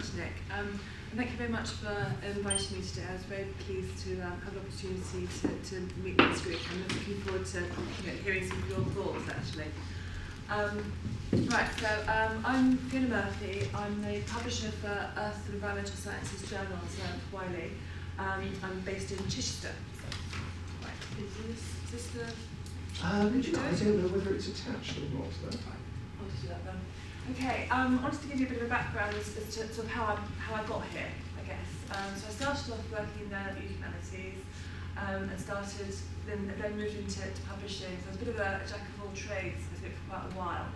much, Nick. And thank you very much for inviting me today. I was very pleased to have the opportunity to meet this group. I'm looking forward to hearing some of your thoughts, actually. I'm Fiona Murphy. I'm the publisher for Earth and Environmental Sciences journals for Wiley. I'm based in Chichester. So, right, is this the... I don't know whether it's attached or not. I'll just do that then. Okay, I wanted to give you a bit of a background as to sort of how I got here, I guess. So I started off working in the humanities and then moved into publishing. So I was a bit of a jack of all trades, I think, for quite a while.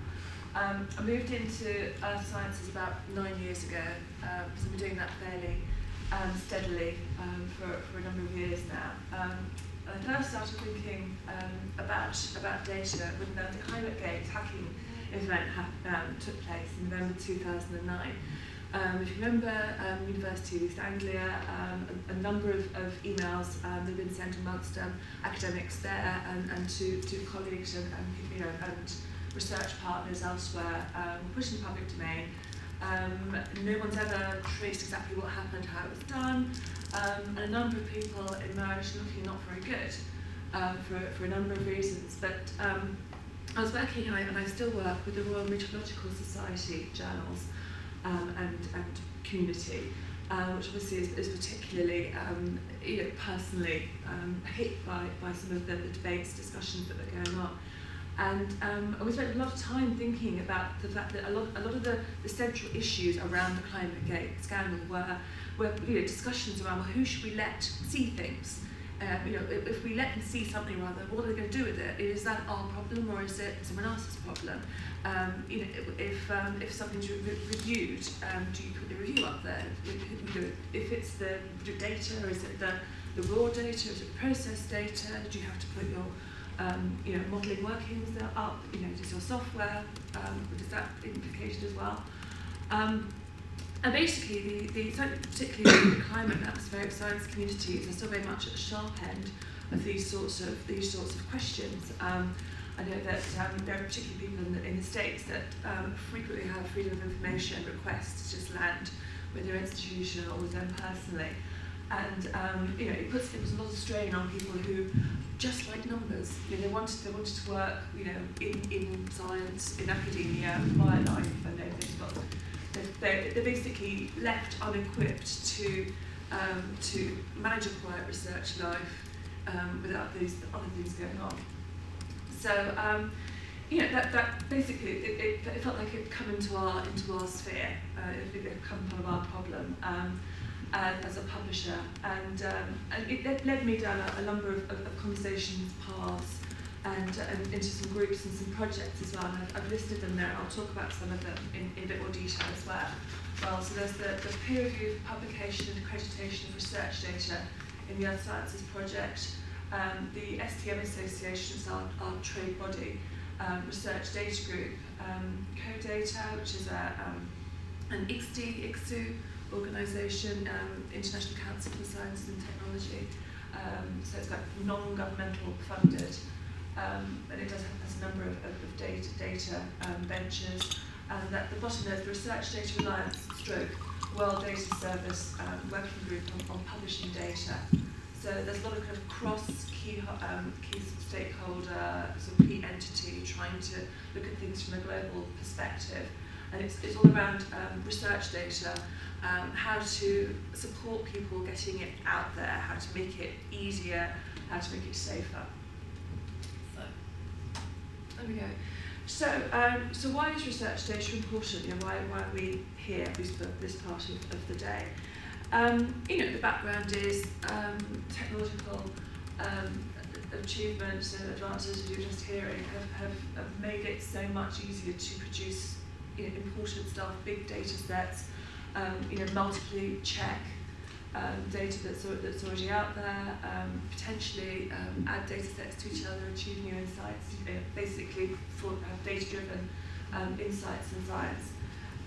I moved into earth sciences about 9 years ago, because I've been doing that fairly steadily for a number of years now. I first started thinking about data when the ClimateGate hacking event took place in November 2009. If you remember, University of East Anglia, a number of emails that have been sent amongst academics there and to colleagues and research partners elsewhere, pushed in the public domain. No one's ever traced exactly what happened, how it was done, and a number of people emerged looking not very good for a number of reasons. But I was working, and I still work with the Royal Meteorological Society journals and community, which obviously is particularly personally hit by some of the debates, discussions that are going on. And we spent a lot of time thinking about the fact that a lot of the central issues around the ClimateGate scandal were discussions around, well, who should we let see things? If we let them see something, rather, what are they going to do with it? Is that our problem, or is it someone else's problem? If something's reviewed, do you put the review up there? If it's the data, or is it the raw data? Is it processed data? Do you have to put your modelling workings up? Does your software, does that implicated as well? And basically, particularly the climate and atmospheric science communities are still very much at the sharp end of these sorts of questions. I know that there are particularly people in the States that frequently have freedom of information requests to just land with their institution or with them personally. And it puts a lot of strain on people who just like numbers. They wanted to work in science, in academia, wildlife, and they're basically left unequipped to manage a quiet research life without these other things going on. So that basically it felt like it had come into our sphere. It had become part of our problem as a publisher, and it led me down a number of conversations, paths, and into some groups and some projects as well. And I've listed them there. I'll talk about some of them in a bit more detail as well. So there's the peer review, publication and accreditation of research data in the Earth Sciences project. The STM Association is our trade body, research data group, CoData, which is an ICSU organisation, International Council for Science and Technology. So it's got non-governmental funded, and it does have a number of data ventures. And at the bottom there's the Research Data Alliance World Data Service working group on publishing data. So there's a lot of kind of key stakeholder, sort of key entity trying to look at things from a global perspective. And it's all around research data, how to support people getting it out there, how to make it easier, how to make it safer. So there we go. So why is research data important? Why are we here, at least for this part of the day? The background is technological achievements and advances, as you were just hearing, have made it so much easier to produce important stuff, big data sets, multiply check data that's already out there, potentially add data sets to each other, achieve new insights, basically for data-driven insights and science.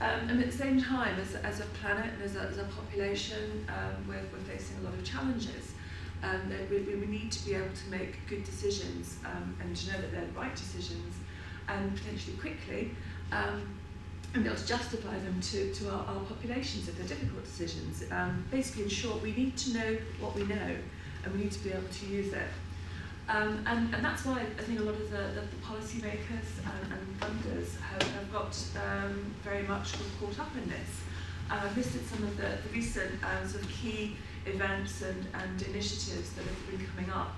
And at the same time, as a planet and as a population, we're facing a lot of challenges. That we need to be able to make good decisions and to know that they're the right decisions, and potentially quickly. and be able to justify them to our populations if they're difficult decisions. Basically, in short, we need to know what we know, and we need to be able to use it. And that's why I think a lot of the policymakers and funders have got very much caught up in this. I've listed some of the recent sort of key events and initiatives that have been coming up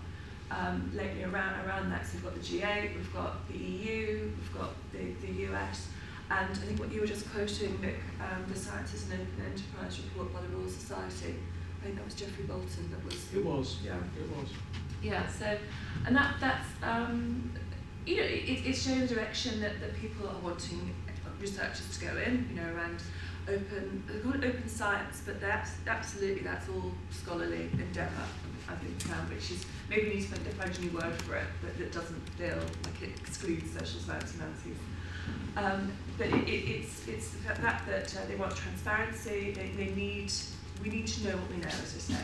lately around that. So we've got the G8, we've got the EU, we've got the US, and I think what you were just quoting, Nick, the Science is an Open Enterprise report by the Royal Society. I think that was Geoffrey Bolton that was... It was, yeah. It was. Yeah, so, and that's, you know, it's showing the direction that people are wanting researchers to go in, you know, around open science, but that's all scholarly endeavour, I think, which is, maybe we need to find a new word for it, but that doesn't feel like it excludes social science humanities. But it's the fact that they want transparency, we need to know what we know, as I say.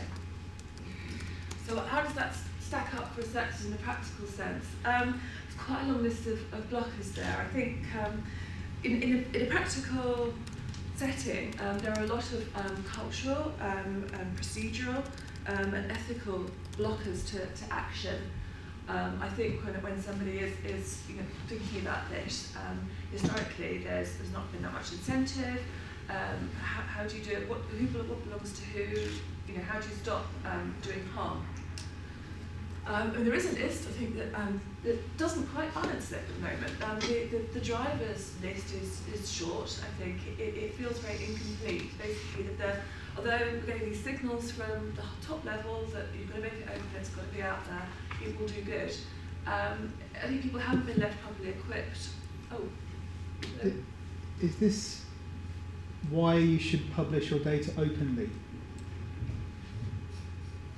So how does that stack up for researchers in a practical sense? There's quite a long list of blockers there. I think in a practical setting, there are a lot of cultural, procedural, and ethical blockers to action. I think when somebody is you know, thinking about this, historically there's not been that much incentive. How do you do it? What belongs to who? You know, how do you stop doing harm? And there is a list, I think, that doesn't quite balance it at the moment. The driver's list is short. I think it feels very incomplete. Basically, that although we're getting these signals from the top level that you've got to make it open, it's got to be out there, it will do good. I think people haven't been left properly equipped. Is this why you should publish your data openly?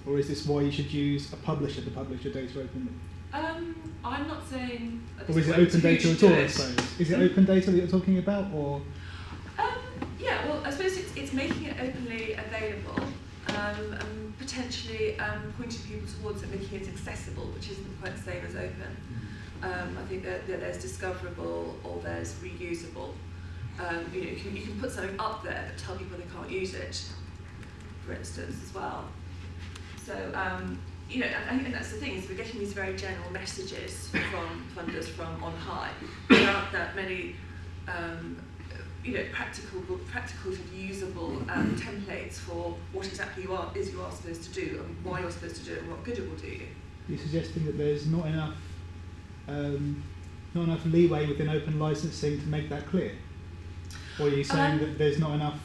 Or is this why you should use a publisher to publish your data openly? I'm not saying... Or is it open data at all, I suppose? Is it open data that you're talking about, or...? Yeah, well, I suppose it's making it openly available, and potentially pointing people towards it, making it accessible, which isn't quite the same as open. I think that there's discoverable or there's reusable. You know, you can put something up there but tell people they can't use it, for instance, as well. So, you know, I think that's the thing, is we're getting these very general messages from funders from on high. There aren't that many, you know, practical sort of usable templates for what exactly you are supposed to do, and why you're supposed to do it, and what good it will do you. You're suggesting that there's not enough leeway within open licensing to make that clear? Or are you saying that there's not enough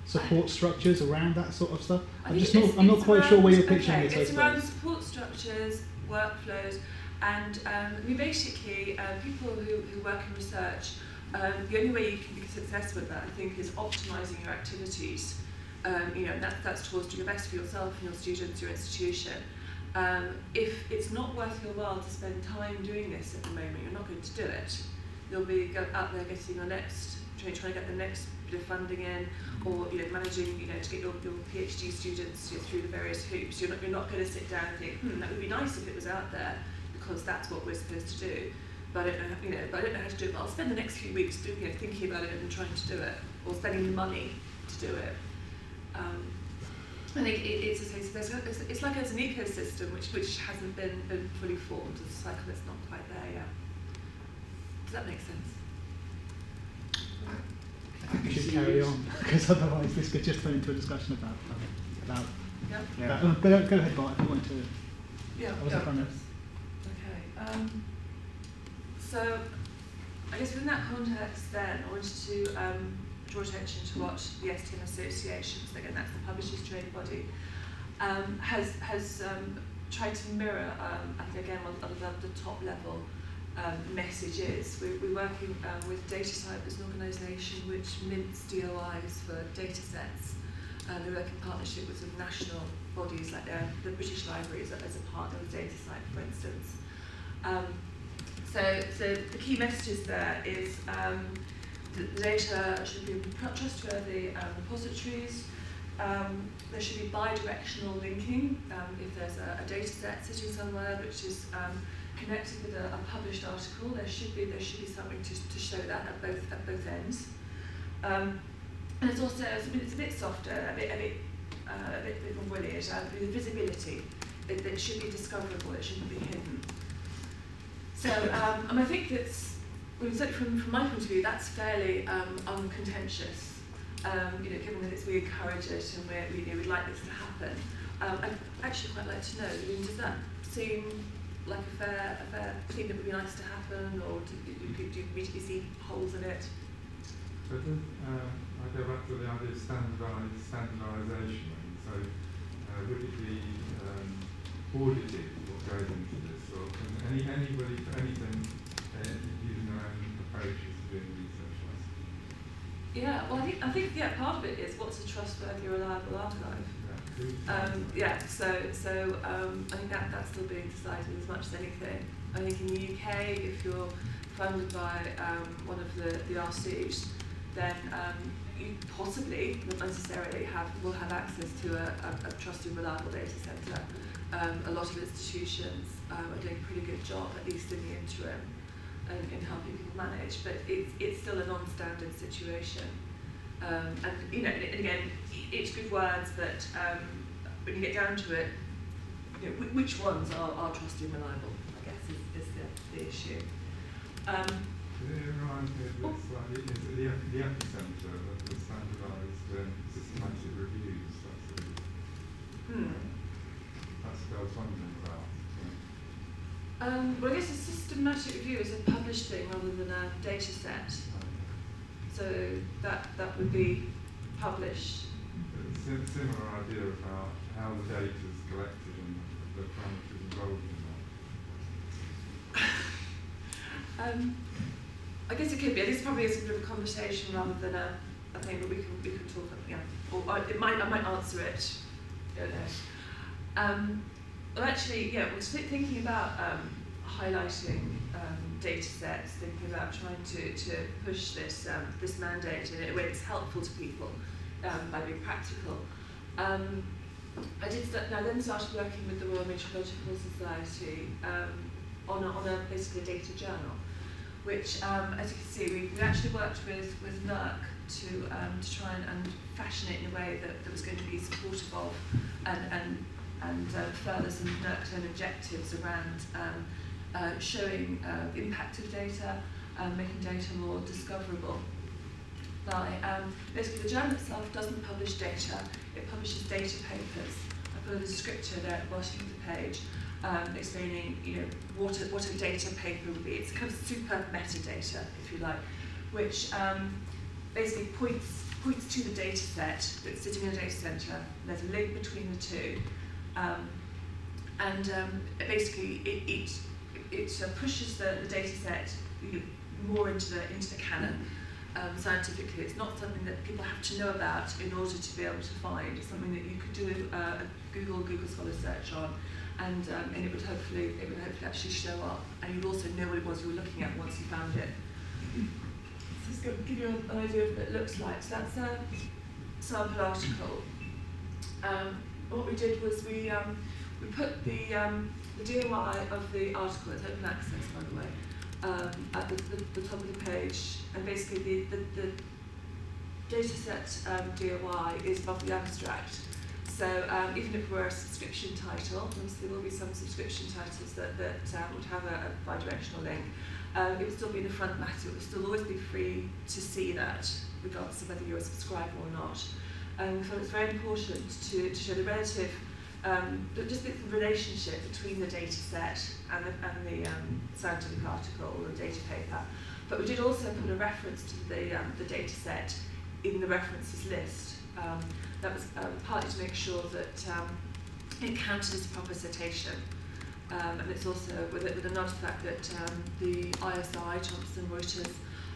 support structures around that sort of stuff? I'm not quite sure where you're pitching this. It's around support structures, workflows, and we basically, people who work in research, the only way you can be successful with that, I think, is optimising your activities. You know, that's towards doing your best for yourself and your students, your institution. If it's not worth your while to spend time doing this at the moment, you're not going to do it. You'll be out there getting your next, trying to get the next bit of funding in, or you know, managing, you know, to get your PhD students, you know, through the various hoops. You're not going to sit down and think, that would be nice if it was out there, because that's what we're supposed to do. But I don't know, you know, but I don't know how to do it. But I'll spend the next few weeks doing, you know, thinking about it and trying to do it, or spending the money to do it. I think it's like it's an ecosystem which hasn't been fully formed. It's a cycle that's not quite there yet. Does that make sense? We should carry on, because otherwise this could just turn into a discussion about but go ahead, Bart, if you want to. Yeah. Okay. So I guess within that context, then I wanted to draw attention to what the STM Association, so again that's the Publishers Trade Body, has tried to mirror. I think again one of the top level messages. We're working with DataCyber as an organisation which mints DOIs for data sets. They work in partnership with sort of national bodies like the British Libraries as a partner with DataCyber, for instance. So the key messages there is the data should be trustworthy repositories. There should be bi-directional linking. If there's a data set sitting somewhere which is connected with a published article, there should be something to show that at both ends. And it's also it's a bit softer, a bit more woolly. The visibility, it should be discoverable. It shouldn't be hidden. So, and I think that's, from my point of view, that's fairly uncontentious. Given that we encourage it and we'd like this to happen. I'd actually quite like to know, does that seem like a fair thing that would be nice to happen, or do you immediately see holes in it? So I go back to the idea of standardisation. So would it be audited what goes into this, or can anybody for anything using their own approaches to doing research? Yeah, well, I think part of it is what's a trustworthy, reliable archive. So I think that's still being decided as much as anything. I think in the UK, if you're funded by one of the RCs, then you possibly, not necessarily, will have access to a trusted, reliable data centre. A lot of institutions are doing a pretty good job, at least in the interim, in helping people manage, but it's still a non-standard situation. And again, it's good words, but when you get down to it, which ones are trusted and reliable, I guess, is the issue. It reminds me of this, the epicentre of the standardised systematic reviews. That's what I was wondering about. Well, I guess a systematic review is a published thing rather than a data set. So that would be published. Similar idea about how the data is collected and the parameters involved in that. I guess it could be. This probably is a bit of a conversation rather than a thing, but we can talk. Or I might answer it. I don't know. Well, actually, we're thinking about highlighting data sets, thinking about trying to push this mandate in a way that's helpful to people by being practical. I then started working with the Royal Meteorological Society on a basically a data journal, which, as you can see, we actually worked with NERC to try and fashion it in a way that was going to be supportive of and further some NERC's own objectives around showing the impact of data, making data more discoverable. Basically, the journal itself doesn't publish data, it publishes data papers. I put a descriptor there at the bottom of the page explaining what a data paper would be. It's kind of super metadata, if you like, which basically points to the data set that's sitting in a data centre. There's a link between the two. Basically it pushes the data set more into the canon. Scientifically, it's not something that people have to know about in order to be able to find. It's something that you could do a Google Scholar search on, and it would hopefully actually show up, and you'd also know what it was you were looking at once you found it. So it's going to give you an idea of what it looks like. So that's a sample article. What we did was we put the DOI of the article, it's open access by the way, at the top of the page, and basically the data set DOI is above the abstract. So even if we're a subscription title, obviously there will be some subscription titles that would have a bi-directional link, it would still be in the front matter, it would still always be free to see that, regardless of whether you're a subscriber or not. So it's very important to show the relative, just the relationship between the data set and the scientific article or the data paper. But we did also put a reference to the data set in the references list. That was partly to make sure that it counted as a proper citation. And it's also with a nod to the fact that the ISI, Thomson Reuters,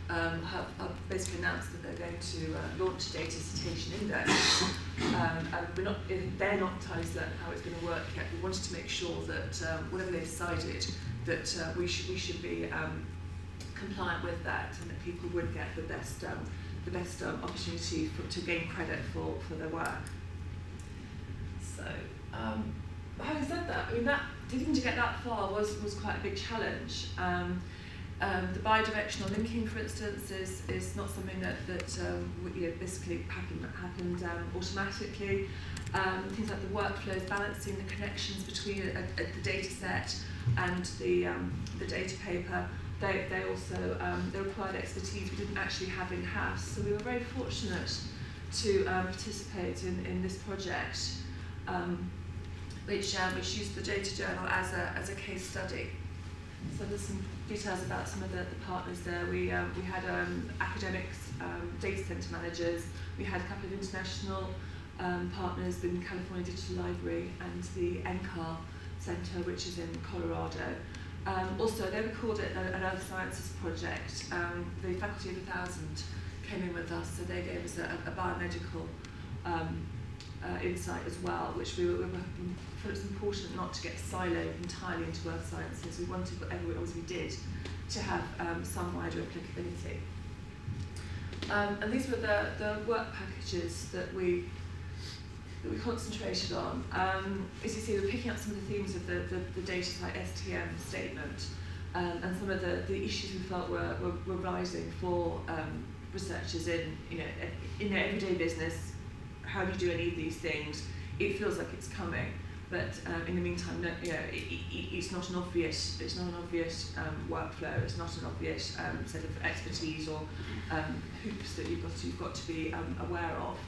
have basically announced that they're going to launch a data citation index. And they're not entirely certain how it's going to work yet. We wanted to make sure that whatever they decided, that we should be compliant with that, and that people would get the best opportunity to gain credit for their work. So, having said that, I mean, even to get that far was quite a big challenge. The bi-directional linking, for instance, is not something that basically happened automatically. Things like the workflows, balancing the connections between the data set and the data paper. They also they required expertise we didn't actually have in-house. So we were very fortunate to participate in this project, which used the data journal as a case study. So there's some details about some of the partners there. We had academics, data centre managers. We had a couple of international partners in California Digital Library and the NCAR Centre, which is in Colorado. Also, they were called it an Earth Sciences project. The Faculty of 1000 came in with us, so they gave us a biomedical insight as well, which we felt it was important not to get siloed entirely into Earth Sciences. We wanted, whatever it was we did, to have some wider applicability. And these were the work packages that we concentrated on. As you see, we're picking up some of the themes of the data site STM statement and some of the issues we felt were rising for researchers in their everyday business. How do you do any of these things? It feels like it's coming, but in the meantime, it's not an obvious. It's not an obvious workflow. It's not an obvious set of expertise or hoops that you've got to be aware of.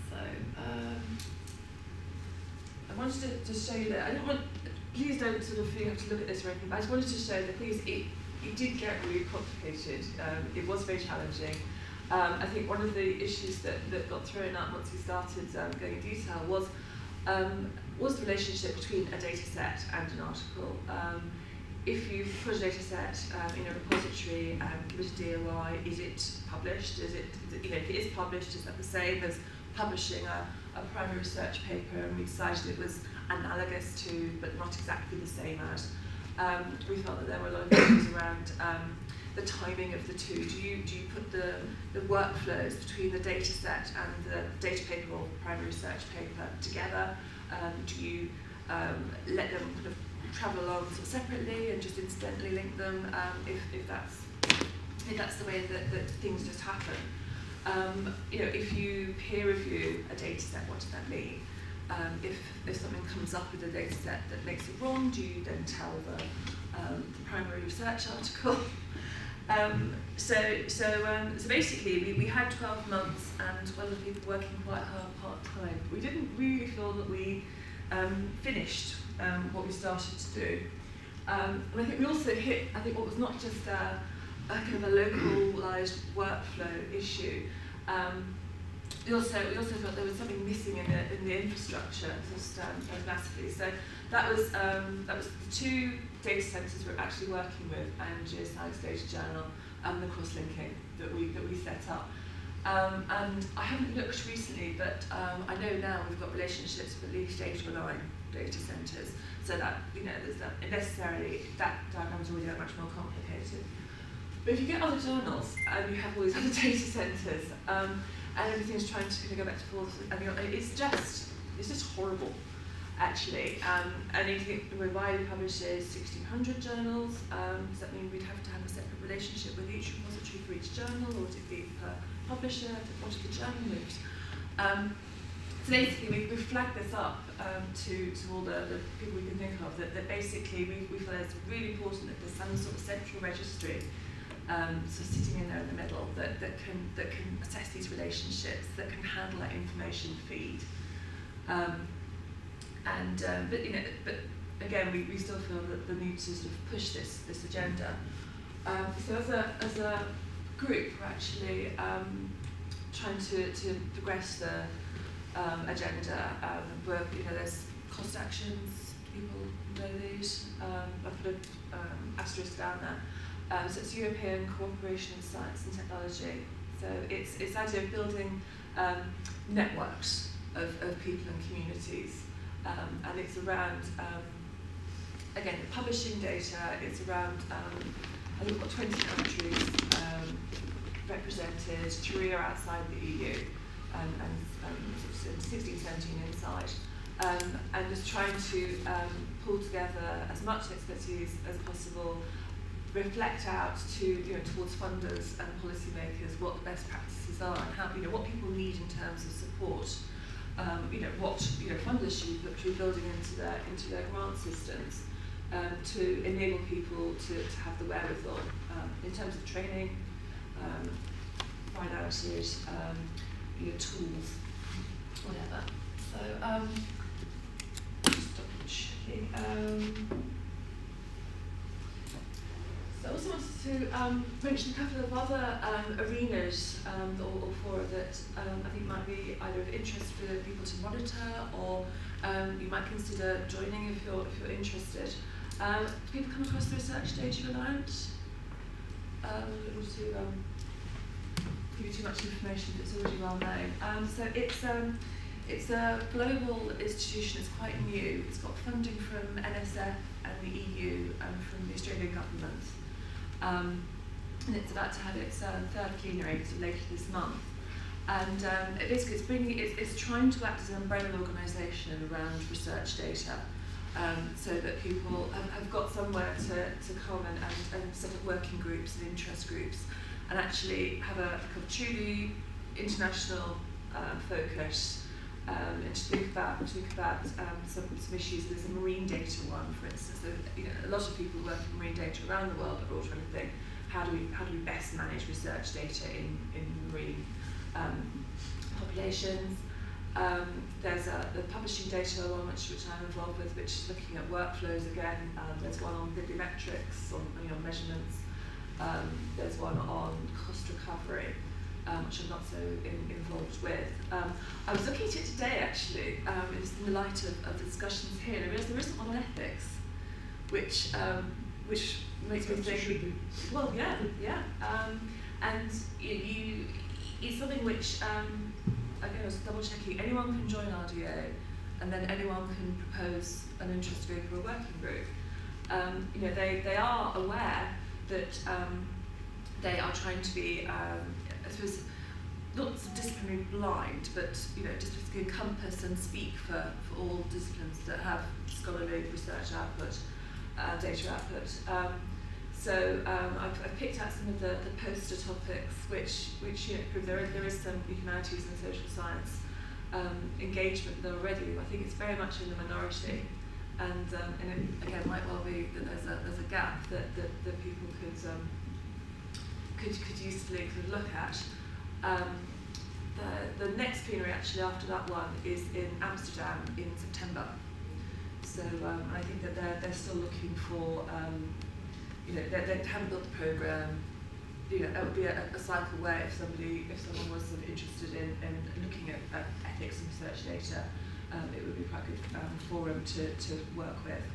So I wanted to show you that. Please don't sort of feel you have to look at this or anything, but I just wanted to show that it did get really complicated. It was very challenging. I think one of the issues that got thrown up once we started going in detail was the relationship between a data set and an article. If you put a data set in a repository and give it a DOI, is it published? If it is published, is that the same as publishing a primary research paper? And we decided it was analogous to, but not exactly the same as. We felt that there were a lot of issues around the timing of the two. Do you put the workflows between the data set and the data paper or primary research paper together? Do you let them kind of travel along sort of separately and just incidentally link them if that's the way that things just happen? If you peer review a data set, what does that mean? If something comes up with a data set that makes it wrong, do you then tell the primary research article? So basically, we had 12 months and 12 people working quite hard part-time. We didn't really feel that we finished what we started to do. And I think we also hit, what was not just a kind of a localised workflow issue. We also felt there was something missing in the infrastructure just massively. So that was the two data centres we're actually working with, and Geoscience Data Journal and the cross-linking that we set up. And I haven't looked recently, but I know now we've got relationships with at least 8 or 9 data centres. So that there's that diagram's already much more complicated. But if you get other journals and you have all these other data centres, and everything's trying to go back to forth, it's just horrible, actually. And if you think Wiley publishes 1,600 journals, does that mean we'd have to have a separate relationship with each repository for each journal, or would it be per publisher? What are the journal moves? So basically, we've flagged this up to all the people we can think of, that basically we feel it's really important that there's some sort of central registry so sitting in there in the middle that can assess these relationships, that can handle that information feed. But again, we still feel that the need to sort of push this agenda. So as a group, we're actually trying to progress the agenda. Where there's cost actions. People know these. I put an asterisk down there. So it's European cooperation in science and technology. So it's the idea of building networks of people and communities, and it's around again the publishing data. It's around I think we've got 20 countries represented. 3 are outside the EU, and 16, 17 inside. And just trying to pull together as much expertise as possible, reflect out to towards funders and policymakers what the best practices are and how what people need in terms of support. What funders should be building into their grant systems to enable people to have the wherewithal in terms of training, finances, tools, whatever. So just double checking. So I also wanted to mention a couple of other arenas or fora that I think might be either of interest for people to monitor, or you might consider joining if you're interested. Do people come across the Research Data Alliance? I don't want to give you too much information that's already well known. So it's a global institution. It's quite new. It's got funding from NSF and the EU and from the Australian government. And it's about to have its third plenary later this month. And basically it's trying to act as an umbrella organisation around research data, so that people have got somewhere to come and set up working groups and interest groups and actually have a kind of truly international focus, and to think about some issues. There's a marine data one, for instance. So, a lot of people work in marine data around the world, but we're all trying to think, how do we best manage research data in marine populations. There's the publishing data one which I'm involved with, which is looking at workflows again. There's one on bibliometrics, on measurements. There's one on cost recovery, which I'm not so involved with. I was looking at it today actually, in the light of the discussions here, and I realised there isn't one on ethics, which makes me think, well, yeah. And it's something which, again, I was double checking, anyone can join RDA, and then anyone can propose an interest group or a working group. They are aware that they are trying to be, I suppose, not disciplinary blind, but just to encompass and speak for all disciplines that have scholarly research output, data output. So I've picked out some of the poster topics which prove there is some humanities and social science engagement there already. I think it's very much in the minority, and it again might well be that there's a gap that people could usefully look at. The next plenary actually after that one is in Amsterdam in September. So I think that they're still looking for, they haven't built the programme. That would be a cycle where if someone was sort of interested in looking at ethics and research data, it would be quite a good forum to work with.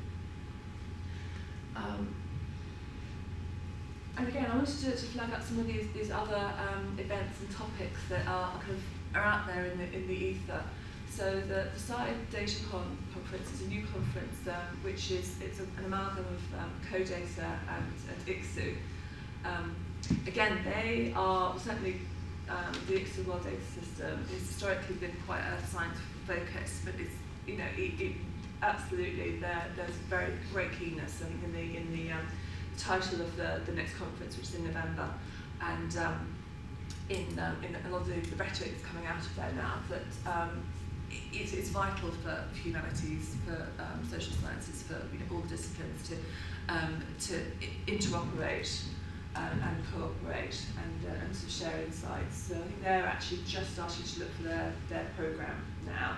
And again, I wanted to flag up some of these other events and topics that are out there in the ether. So the Side Data Conference is a new conference, which it's an amalgam of CoData and ICSU. Again, they are certainly the ICSU World Data System has historically been quite a science focus, but it's it absolutely there's very great keenness. I think in the title of the next conference, which is in November, and in a lot of the rhetoric that's coming out of there now, that it's vital for humanities, for social sciences, for all disciplines to interoperate and cooperate and to share insights. So I think they're actually just starting to look for their programme now.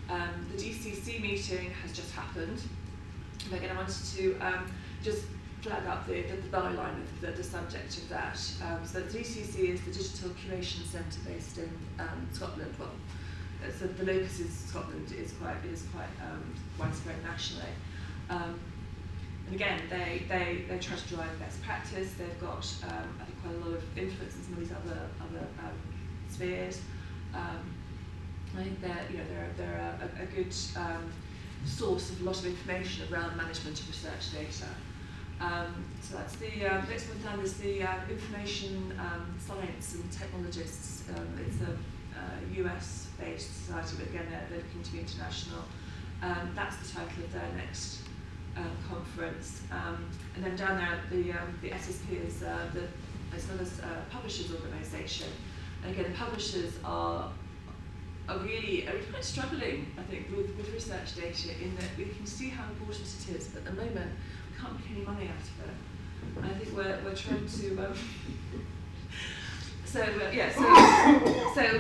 The DCC meeting has just happened. And again, I wanted to just flag up the byline of the subject of that. So the DCC is the Digital Curation Centre based in Scotland. Well, so the locus is Scotland. It is quite widespread nationally. And again, they try to drive best practice. They've got I think quite a lot of influence in some of these other spheres. I think they're a good source of a lot of information around management of research data. So that's the next one down is the Information Science and Technologists. It's a US-based society, but again they're looking to be international. That's the title of their next conference, and then down there the SSP is as well as publishers organisation. And again, the publishers are really quite struggling, I think, with research data, in that we can see how important it is, but at the moment we can't make any money out of it. And I think we're trying to so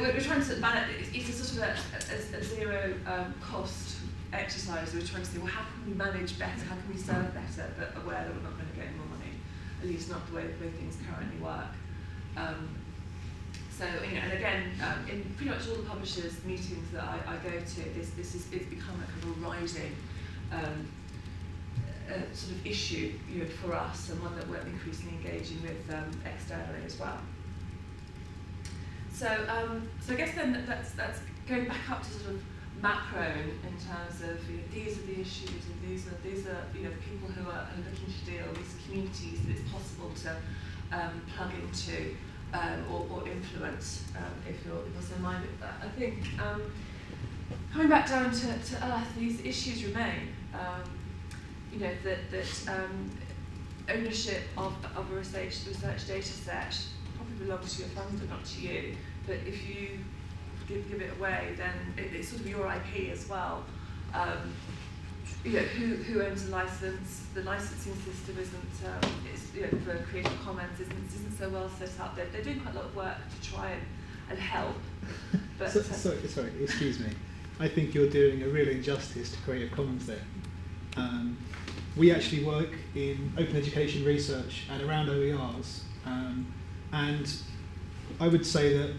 we're trying to manage. It's a sort of a zero cost exercise. We're trying to say, well, how can we manage better? How can we serve better? But aware that we're not going to get any more money, at least not the way things currently work. So, and again, in pretty much all the publishers' meetings that I go to, it's become a kind of a rising sort of issue, for us, and one that we're increasingly engaging with externally as well. So I guess then that's going back up to sort of macro in terms of these are the issues, and these are the people who are looking to deal, these communities that it's possible to plug into or influence if you're so minded. I think coming back down to earth, these issues remain. That ownership of a research data set probably belongs to your funder, not to you. But if you give it away, then it's sort of your IP as well. Who owns the license? The licensing system isn't, for Creative Commons isn't so well set up. They're doing quite a lot of work to try and help. But sorry, excuse me. I think you're doing a real injustice to Creative Commons there. We actually work in open education research and around OERs, and I would say that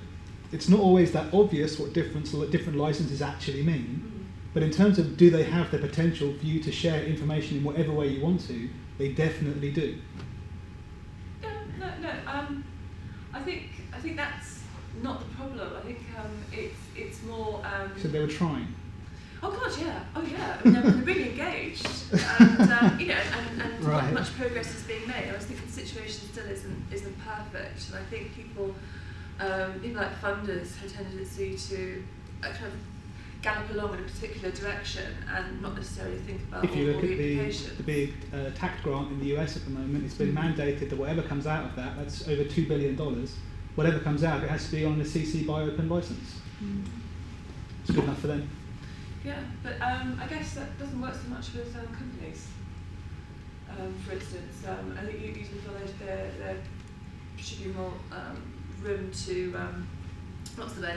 it's not always that obvious what different licenses actually mean, but in terms of do they have the potential for you to share information in whatever way you want to, they definitely do. I think that's not the problem. I think it's more. So they were trying. Oh God, yeah. Oh yeah. I mean, they're really engaged, and and right. Much progress is being made. I was thinking the situation still isn't perfect, and I think people like funders have a tendency to kind of gallop along in a particular direction and not necessarily think about if you all look the at implications. the big tax grant in the US at the moment, it's been mandated that whatever comes out of that's over $2 billion. Whatever comes out, it has to be on a CC by open license. It's good enough for them. Yeah, but I guess that doesn't work so much with companies. For instance, I think you usually feel there should be more room to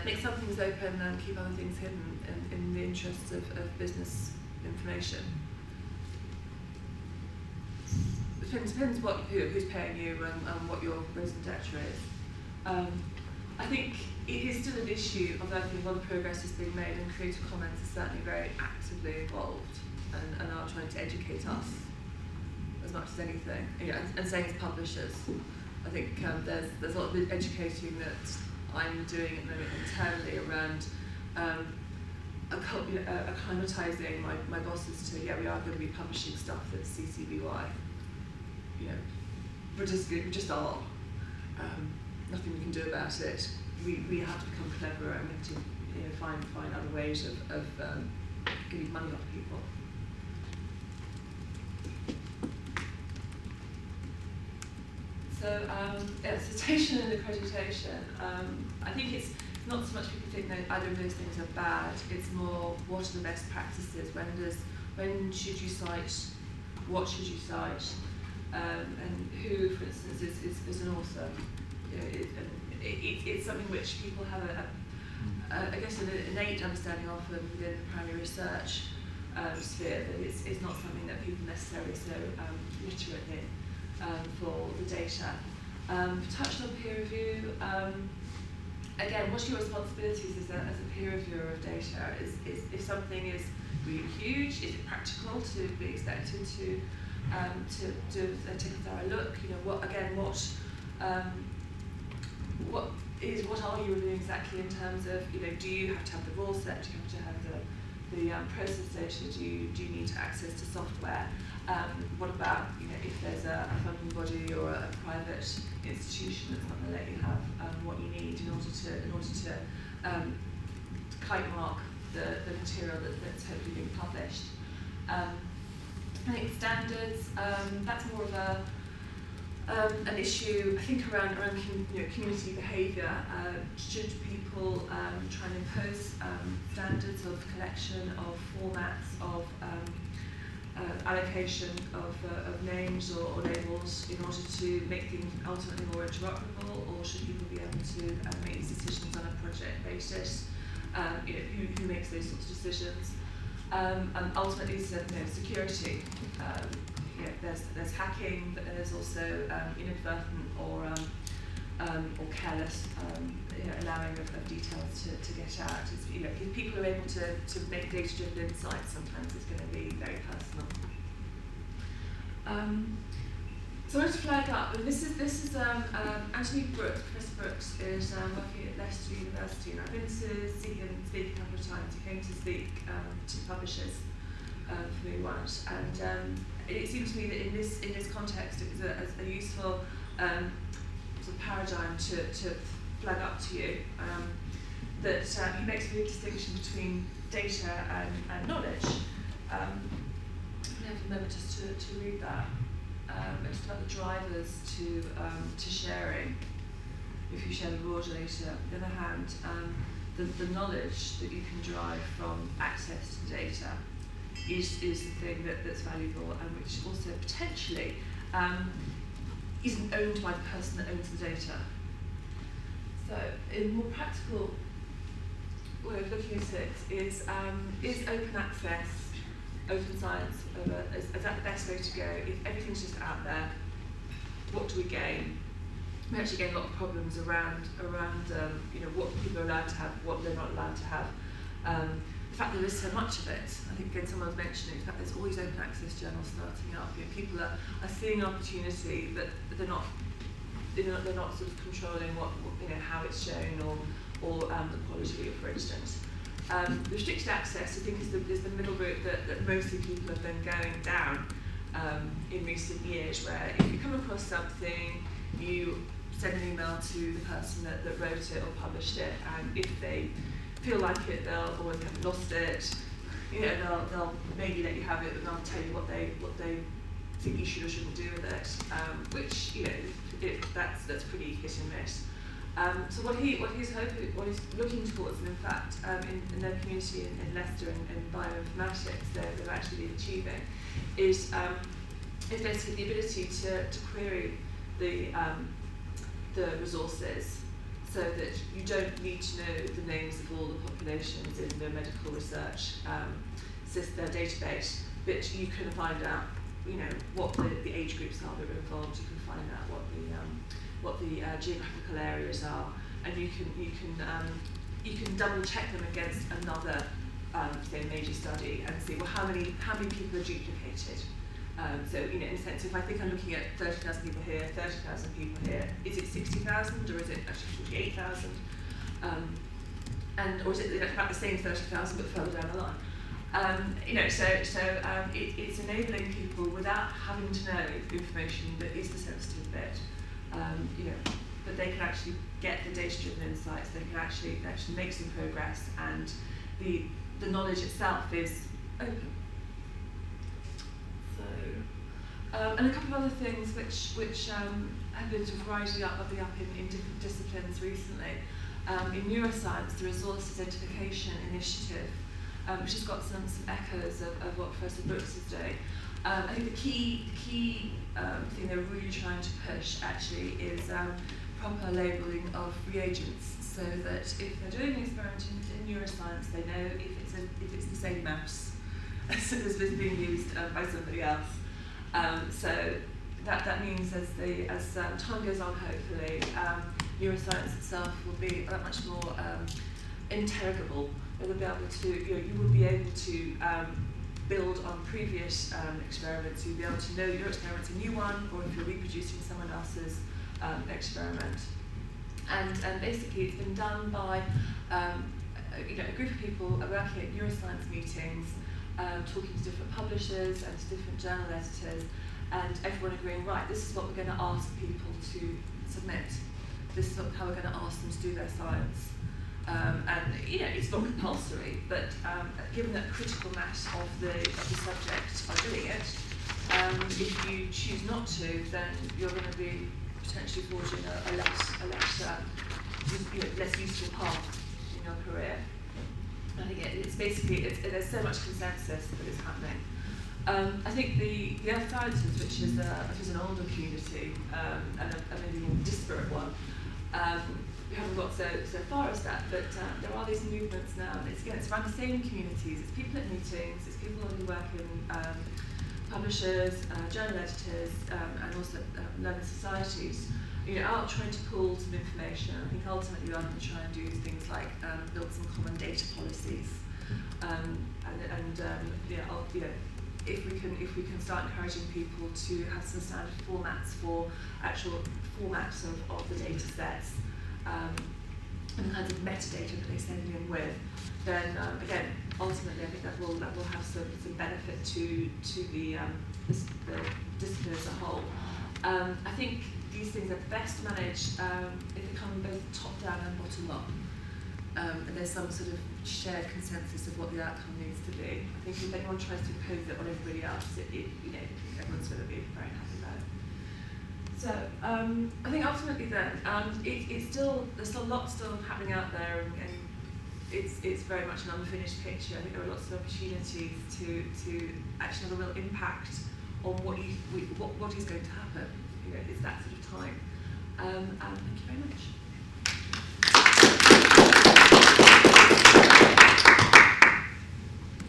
make some things open and keep other things hidden in the interests of business information. It depends who's paying you and what your raison d'etre is. I think it is still an issue, although I think a lot of progress is being made, and Creative Commons is certainly very actively involved and are trying to educate us as much as anything, and saying as publishers. I think there's a lot of educating that I'm doing at the moment internally around acclimatising my bosses to, we are going to be publishing stuff that's CC BY. We just are. Nothing we can do about it. We have to become clever, and we have to find other ways of getting money off people. So citation and accreditation. I think it's not so much people think that either of those things are bad. It's more, what are the best practices? When should you cite? What should you cite? And who, for instance, is an author? It's something which people have I guess an innate understanding of within the primary research sphere, but it's not something that people necessarily so literate in for the data. Touched on peer review. Again, what's your responsibilities as a peer reviewer of data? If something is really huge, is it practical to be expected to take a thorough look? What are you reviewing exactly in terms of, do you have to have the raw set, do you have to have the process data, do you need to access to software? What about, if there's a funding body or a private institution that's not going to let you have what you need in order to kite mark the material that's hopefully being published? I think standards, that's more of an issue, I think, around community behaviour. Should people try and impose standards of collection, of formats, of allocation of names or labels in order to make things ultimately more interoperable, or should people be able to make these decisions on a project basis? Who makes those sorts of decisions? And ultimately, security. There's hacking, but there's also inadvertent or careless allowing of details to get out. It's, if people are able to make data-driven insights, sometimes it's going to be very personal. So I want to flag up, and this is Anthony Brooks. Professor Brooks is working at Leicester University, and I've been to see him speak a couple of times. He came to speak to publishers for me once, and it seemed to me that in this context it was a useful sort of paradigm to flag up to you, that he makes a big distinction between data and knowledge. I have a moment just to read that. It's about the drivers to sharing. If you share the raw data, on the other hand, the knowledge that you can derive from access to data is the thing that's valuable, and which also potentially isn't owned by the person that owns the data. So, in more practical way of looking at it is open access, open science, is that the best way to go? If everything's just out there, what do we gain? We actually gain a lot of problems around what people are allowed to have, what they're not allowed to have. The fact that there is so much of it, I think again someone was mentioning, the fact there's always open access journals starting up. People are seeing opportunity, but they're not sort of controlling how it's shown or the quality of, for instance. Restricted access, I think, is the middle route that mostly people have been going down in recent years, where if you come across something, you send an email to the person that wrote it or published it, and if they feel like it, or they haven't lost it, they'll maybe let you have it, and they'll tell you what they think you should or shouldn't do with it, which that's pretty hit and miss. So what he's looking towards, and in fact in their community in Leicester in bioinformatics they've actually been achieving, is basically the ability to query the resources, so that you don't need to know the names of all the populations in the medical research database, but you can find out what the age groups are that are involved. You can find out what the geographical areas are, and you can double check them against another say major study and see, well, how many people are duplicated. So in a sense, if I think I'm looking at 30,000 people here, 30,000 people here, is it 60,000 or is it actually 48,000? Or is it about the same 30,000 but further down the line? It's enabling people without having to know information that is the sensitive bit. But they can actually get the data-driven insights. They can actually make some progress, and the knowledge itself is open. So, and a couple of other things which have been sort of rising up in different disciplines recently. In neuroscience, the Resource Identification Initiative, which has got some echoes of what Professor Brooks is doing. I think the key thing they're really trying to push actually is proper labelling of reagents, so that if they're doing an experiment in neuroscience, they know if it's the same mouse as being used by somebody else. So that means as time goes on, hopefully, neuroscience itself will be that much more interrogable. They'll be able to, you will be able to build on previous experiments. You'll be able to know your experiment's a new one, or if you're reproducing someone else's experiment. And basically, it's been done by a group of people working at neuroscience meetings, talking to different publishers and to different journal editors, and everyone agreeing, right, this is what we're going to ask people to submit. This is how we're going to ask them to do their science. And it's not compulsory, but given that critical mass of the subject are doing it, If you choose not to, then you're going to be potentially forging a less useful path in your career. I think it's basically, there's so much consensus that is happening. I think the earth sciences, which is an older community and a maybe more disparate one, we haven't got so far as that, but there are these movements now, and it's around the same communities. It's people at meetings, it's people who work in publishers, journal editors, and also learned societies, out trying to pull some information. I think ultimately we are going to try and do things like build some common data policies, if we can start encouraging people to have some standard formats for actual formats of the data sets, and the kinds of metadata that they send in with, then again, ultimately I think that will have some benefit to the discipline as a whole. I think these things are best managed if they come both top down and bottom up. And there's some sort of shared consensus of what the outcome needs to be. I think if anyone tries to impose it on everybody else, everyone's going to be very happy about it. So I think ultimately then, it's still, there's a lot still happening out there, and it's very much an unfinished picture. I think there are lots of opportunities to actually have a real impact on what is going to happen. It's that sort of time. And thank you very much.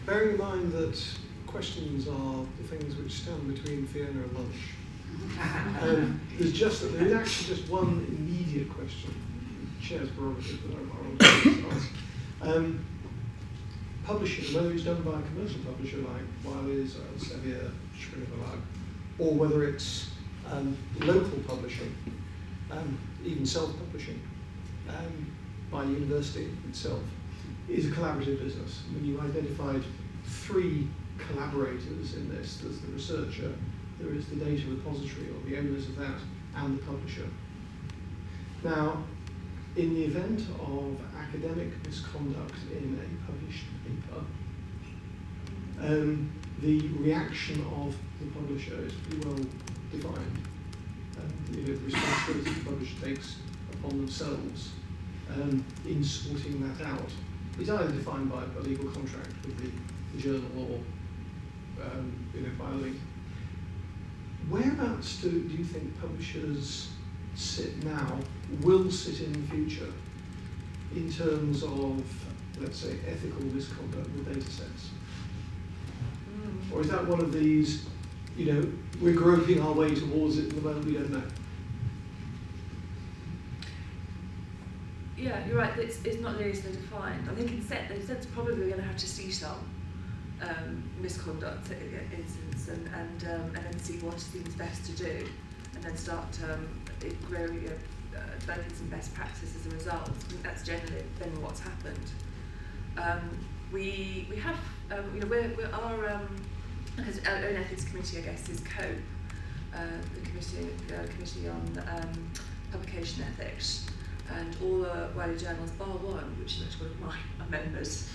Bearing in mind that questions are the things which stand between Fiona and lunch, there is actually just one immediate question, chair's prerogative, but I want to ask. Publishing, whether it's done by a commercial publisher like Wiley's or Elsevier, Schrineverlag, or whether it's local publishing, even self-publishing, by university itself, is a collaborative business. When you identified 3 collaborators in this, there's the researcher, there is the data repository, or the owners of that, and the publisher. Now, in the event of academic misconduct in a published paper, the reaction of the publisher is pretty well defined. The responsibility the publisher takes upon themselves in sorting that out is either defined by a legal contract with the journal or by a link. Whereabouts do you think publishers sit now, will sit in the future, in terms of, let's say, ethical misconduct with data sets? Or is that one of these, we're groping our way towards it, and the moment we don't know? Yeah, you're right. It's not really so defined. I think it's probably going to have to see some misconduct incidents and then see what seems best to do, and then start growing, developing some best practice as a result. I think that's generally been what's happened. We have, because our own ethics committee, I guess, is COPE, the committee on publication ethics. And all the Wiley journals, bar one, which is actually one of my members,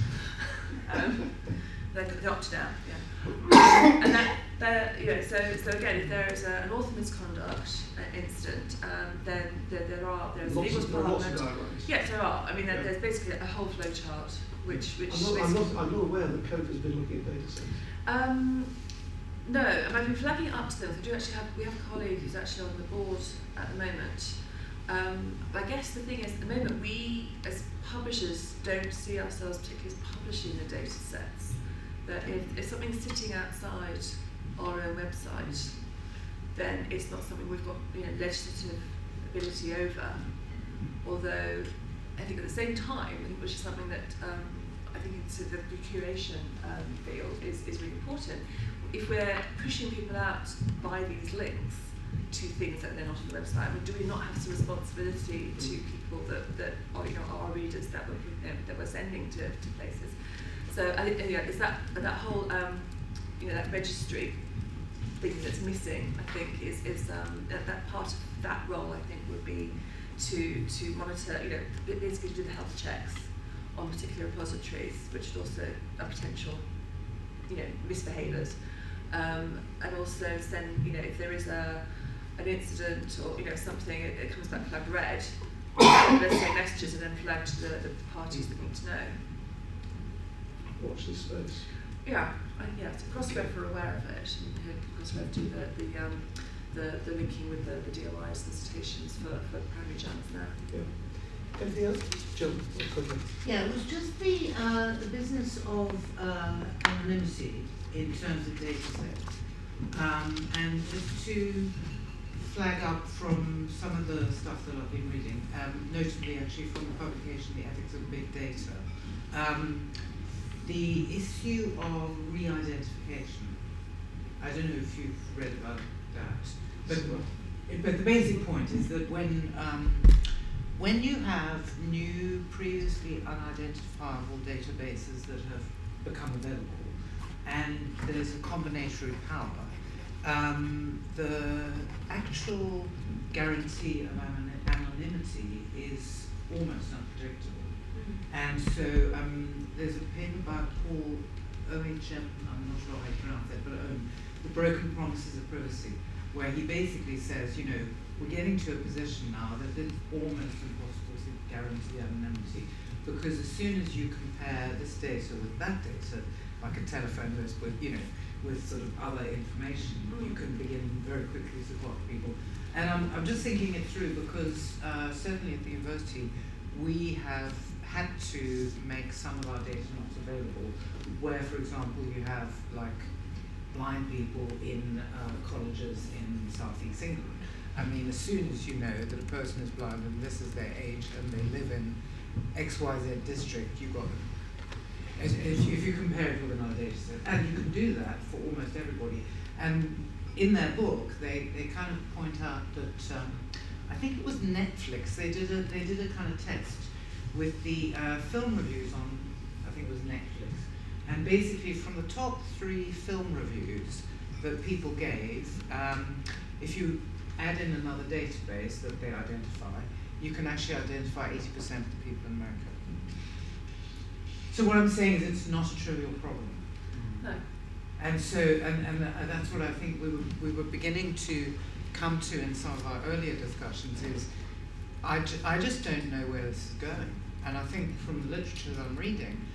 they're opted out, yeah. And so again, if there is an author misconduct incident, then there is a legal department. Yes, there are. I mean, there's basically a whole flow chart, which I'm not aware that COPE has been looking at data sets. No, and I've been flagging it up to them. We have a colleague who's actually on the board at the moment. I guess the thing is, at the moment, we as publishers don't see ourselves particularly as publishing the data sets. That if something's sitting outside our own website, then it's not something we've got legislative ability over. Although I think at the same time, which is something that I think into the curation field is really important. If we're pushing people out by these links to things that they're not on the website, I mean, do we not have some responsibility to people that are our readers that we're sending to places? So I think it's that whole that registry thing that's missing. I think is that part of that role. I think would be to monitor, basically do the health checks on particular repositories, which is also a potential misbehaviours. and also then, you know, if there is an incident or, you know, something, it comes back flagged red, let's say messages and then flagged to the parties that need to know. Watch this space. Yeah, yeah, so Crossref are aware of it, and Crossref do the linking with the DOI solicitations for primary jams now. Yeah. Anything else? Jill, quickly. Yeah, it was just the business of anonymity in terms of data sets. And just to flag up from some of the stuff that I've been reading, notably actually from the publication The Ethics of Big Data, the issue of re-identification. I don't know if you've read about that, but the basic point is that when you have new, previously unidentifiable databases that have become available, and there's a combinatory power, the actual guarantee of anonymity is almost unpredictable. And so there's a paper by Paul O.H.M., I'm not sure how you pronounce it, but The Broken Promises of Privacy, where he basically says, you know, we're getting to a position now that it's almost impossible to guarantee anonymity, because as soon as you compare this data with that data, like a telephone list with, you know, with sort of other information, you can begin very quickly to block people. And I'm just thinking it through because certainly at the university, we have had to make some of our data not available, where, for example, you have like blind people in colleges in southeast England. I mean, as soon as you know that a person is blind and this is their age and they live in XYZ district, you've got them. If you compare it with another data set. And you can do that for almost everybody. And in their book, they kind of point out that, I think it was Netflix, they did a kind of test with the film reviews on, I think it was Netflix. And basically from the top 3 film reviews that people gave, if you add in another database that they identify, you can actually identify 80% of the people in America. So what I'm saying is it's not a trivial problem. No. And so, and that's what I think we were beginning to come to in some of our earlier discussions is, I just don't know where this is going. And I think from the literature that I'm reading,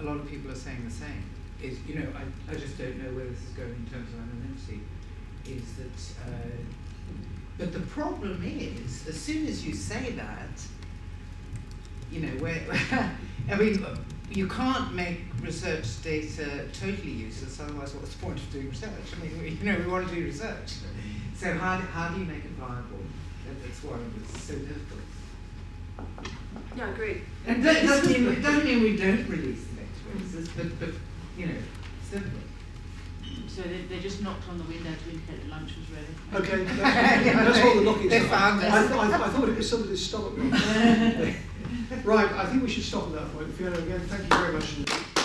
a lot of people are saying the same. Is, you know, I just don't know where this is going in terms of anonymity. Is that, but the problem is, as soon as you say that, you know, I mean, you can't make research data totally useless, otherwise what's the point of doing research? I mean, you know, we want to do research. So how do you make it viable? That's why it's so difficult. Yeah, I agree. And it doesn't mean we don't release the databases, but you know, it's difficult. So they just knocked on the window to indicate that lunch was ready. Okay, that's what the knocking They found us. I thought it was somebody's stomach. Right, I think we should stop at that point. Fiona, again, thank you very much.